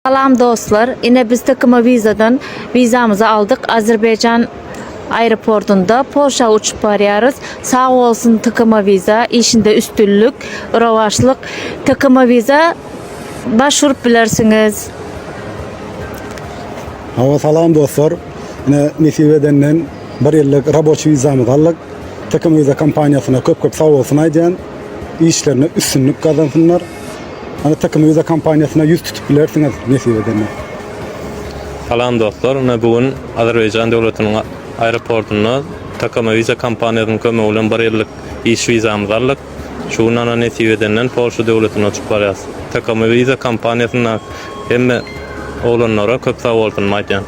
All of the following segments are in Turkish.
Salam dostlar, yine biz takıma vizadan vizamızı aldık. Azerbaycan aeroportunda Polşa uçup barıyoruz. Sağ olsun takıma viza, işinde üstünlük, ravaşlık. Takıma viza başvurup bilirsiniz. Hava salam dostlar. Yine Nesibe denilen bir yıllık raboçi vizamızı aldık. Takım viza kampanyasına köp sağ olsun aycan. İşlerine üstünlük kazansınlar. Hani takım viza kampanyasına yüz tutup bilirsiniz Nesibe denilen. Salam dostlar, bugün Azerbaycan devletinin aeroportuna takım viza kampanyasynyň kömegi bilen bir ýyllyk iş vizamyzy aldyk. Şuňdan nesip denilen Polşa devletine uçup barýas. Takım viza kampanyasyna hemme oğlanlara köp sag bolsun maýdan.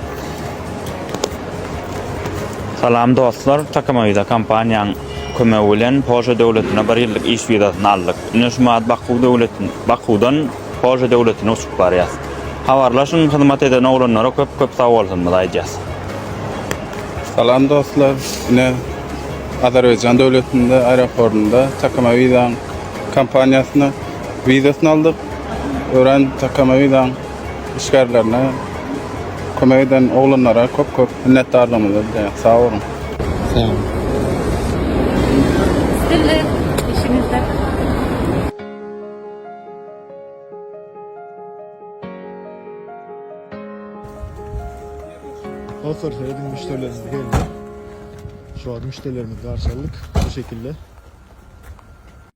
Salam dostlar, takıma viza kampanyaň kömegi bilen Polşa devletine bir ýyllyk iş vizasyny aldyk. Nüşmat Bakudan Polşa devletine uçup barýas. Habarlaşyň hyzmat eden oğlanlara köp sag bolsun diýýäs. Salam dostlar, yine Azerbaycan devletinde aeroportunda takıma viza kampanyasyna vizasyny aldyk. Ören takıma viza işgärlerine kömek eden oğlanlara köp minnetdarlygymyzy bildirýär. Sağ olun. Sizlerle işinizde. Dostlar, söylediğim müşterilerimiz geldi. Şu an müşterilerimizi karşıladık. Bu şekilde.